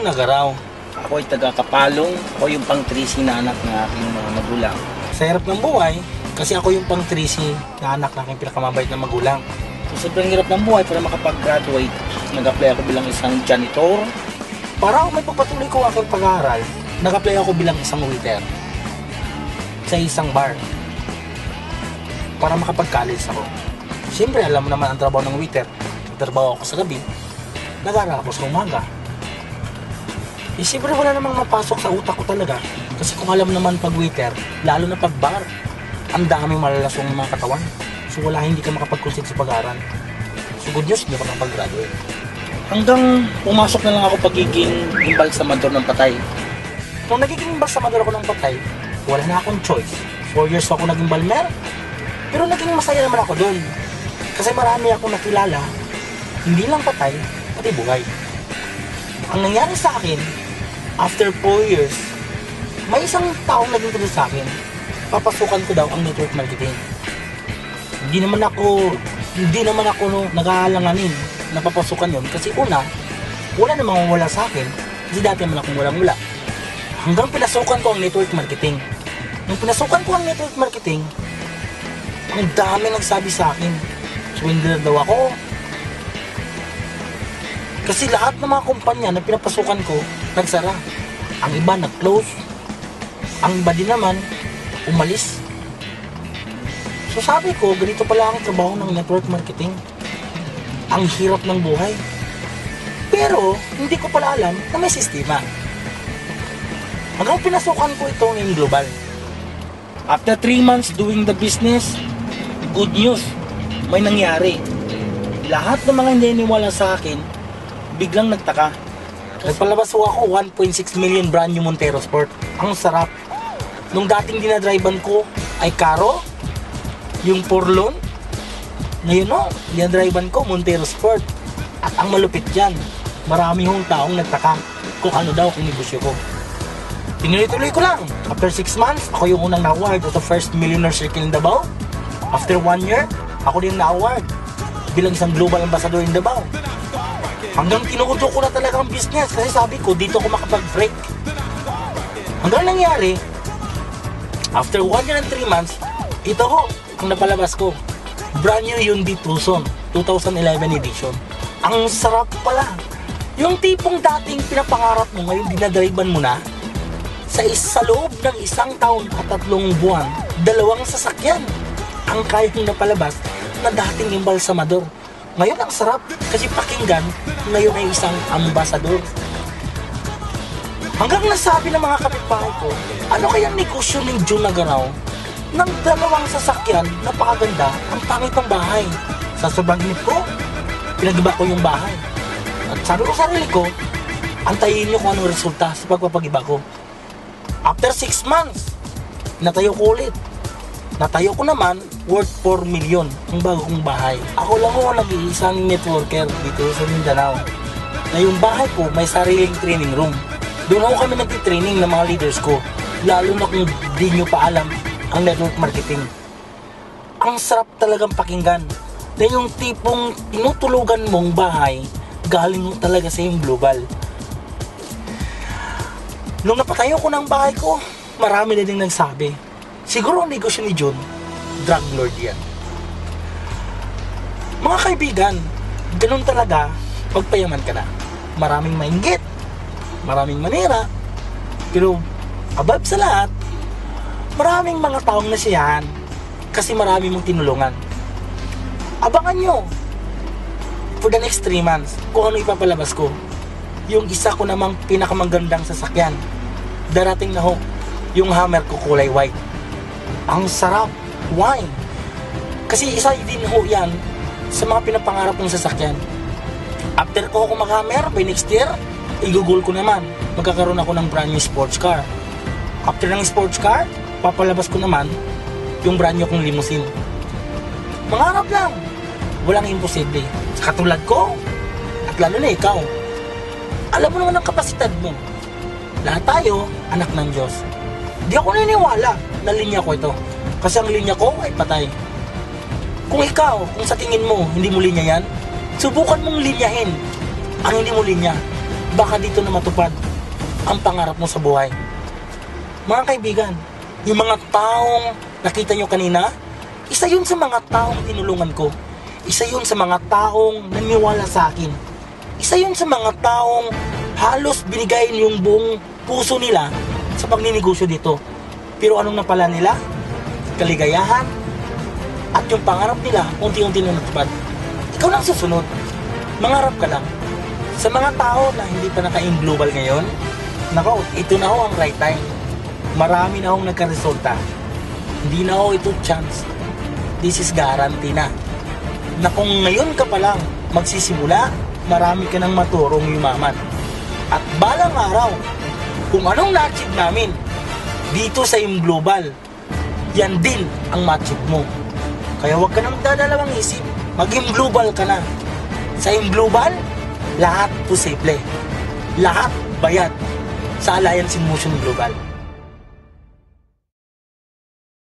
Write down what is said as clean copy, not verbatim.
Nagaraw. Ako ay taga Kapalong. Ako yung pang-3C na anak ng aking mga magulang. Sa hirap ng buhay, kasi ako yung pang-3C na anak ng aking pinakamabait na magulang. So, sobrang hirap ng buhay para makapag-graduate. Nag-apply ako bilang isang janitor. Para may pagpatuloy ko aking pag-aaral, nag-apply ako bilang isang waiter sa isang bar para makapag-college ako. Siyempre, alam mo naman ang trabaho ng waiter. Trabaho ako sa gabi, nag-aaral ako sa umaga. Siyempre, wala namang mapasok sa utak ko talaga. Kasi kung alam naman pag waiter, lalo na pag bar, ang daming malalasong mga katawan. So wala, hindi ka makapag-concentrate sa pag-aaral. So good news, hindi ka makapag-graduate. Hanggang pumasok na lang ako pagiging embalsamador ng patay. Nung nagiging embalsamador ako ng patay, wala na akong choice. 4 years ako naging balmer, pero naging masaya naman ako doon. Kasi marami akong nakilala, hindi lang patay, pati buhay. Ang nangyari sa akin, after 4 years, may isang taong naging tuloy sa akin, papasukan ko daw ang network marketing. Hindi naman ako nag-aalanganin na papasukan yun kasi una, wala namang wala sa akin kasi dati naman akong walang-wala. Hanggang pinasukan ko ang network marketing. Nung pinasukan ko ang network marketing, ang dami nagsabi sa akin, swindler daw ako. Kasi lahat ng mga kumpanya na pinapasukan ko, nagsara. Ang iba nag-close. Ang iba din naman, umalis. So sabi ko, ganito pala ang trabaho ng network marketing. Ang hirap ng buhay. Pero, hindi ko pala alam na may sistema. Hanggang pinasukan ko ito ng global. After 3 months doing the business, good news, may nangyari. Lahat ng mga hindi niniwala sa akin, biglang nagtaka. Nagpalabas ako 1.6 million brand new Montero Sport. Ang sarap. Nung dating dinadrivean ko ay Caro, yung Porlon. Ngayon dinadrivean ko Montero Sport. At ang malupit dyan, marami hong taong nagtaka kung ano daw ang negosyo ko. Tinuloy-tuloy ko lang. After 6 months, ako yung unang na-award at the first millionaire circle in Davao. After 1 year, ako din na-award bilang isang global ambassador in Davao. Hanggang tinuuto ko na talaga ang business kasi sabi ko, dito ako makapag-break. Hanggang nangyari, after 1 year and 3 months, ito ho, ang napalabas ko. Brand new Hyundai Tucson, 2011 edition. Ang sarap pala. Yung tipong dating pinapangarap mo, ngayon dinadrivean mo na, sa loob ng 1 taon at 3 buwan, 2 sasakyan ang kayang napalabas na dating embalsamador. Ngayon ang sarap kasi pakinggan, ngayon ay isang ambasador. Hanggang nasabi ng mga kapitbahay ko, ano kayang negosyo ng June Nagaraw ng 2 sasakyan, napakaganda, ang pangit ng bahay. Sa sobrang inip ko, pinag-iba ko yung bahay. At sabi ko sa sarili ko, antayin nyo kung anong resulta sa pagpapag-iba ko. After 6 months, natayo ko ulit. Natayo ko naman worth 4 million ang bago kong bahay. Ako lang ho nag-iisang networker dito sa Mindanao. Na yung bahay ko may sariling training room. Doon ako kami nagtitraining ng mga leaders ko. Lalo na kung di nyo pa alam ang network marketing. Ang sarap talagang pakinggan. Na yung tipong tinutulugan mong bahay, galing mo talaga sa yung global. Nung napatayo ko ng bahay ko, marami na din nagsabi, siguro ang negosyo ni June, drug lord yan. Mga kaibigan, ganun talaga pagpayaman ka na. Maraming mainggit, maraming manira, pero above sa lahat, maraming mga taong nasiyahan kasi marami mong tinulungan. Abangan nyo for the next 3 months kung ano ipapalabas ko. Yung isa ko namang pinakamagandang sasakyan, darating na ho, yung Hammer ko kulay white. Ang sarap. Why? Kasi isa din ho yan sa mga pinapangarap ng sasakyan. After ko mag-Hammer, by next year, igugol ko naman. Magkakaroon ako ng brand new sports car. After ng sports car, papalabas ko naman yung brand new kong limousine. Mangarap lang. Walang imposible. Sa katulad ko, at lalo na ikaw. Alam mo naman ang kapasidad mo. Lahat tayo, anak ng Diyos. Di ako naniniwala na linya ko ito. Kasi ang linya ko ay patay. Kung ikaw, kung sa tingin mo, hindi mo linya yan, subukan mong linyahin ang hindi mo linya. baka dito na matupad ang pangarap mo sa buhay. Mga kaibigan, yung mga taong nakita nyo kanina, isa yun sa mga taong tinulungan ko. Isa yun sa mga taong naniwala sa akin. Isa yun sa mga taong halos binigay yung buong puso nila sa pagninegosyo dito. Pero anong napala nila? Kaligayahan at yung pangarap nila unti-unti na natupad. Ikaw lang susunod. Mangarap ka lang. Sa mga tao na hindi pa naka-in global ngayon, nako, ito na ho ang right time. Marami na hong nagkaresulta. Hindi na ho ito chance. This is guarantee na. Na kung ngayon ka pa lang magsisimula, marami ka nang maturong yumaman. At balang araw, kung anong na-achieve namin dito sa Im Global, yan din ang ma-achieve mo. Kaya huwag ka nang dadalawang isip, mag-Im Global ka na. Sa Im Global, lahat posible. Lahat bayad sa Alliance in Motion Global.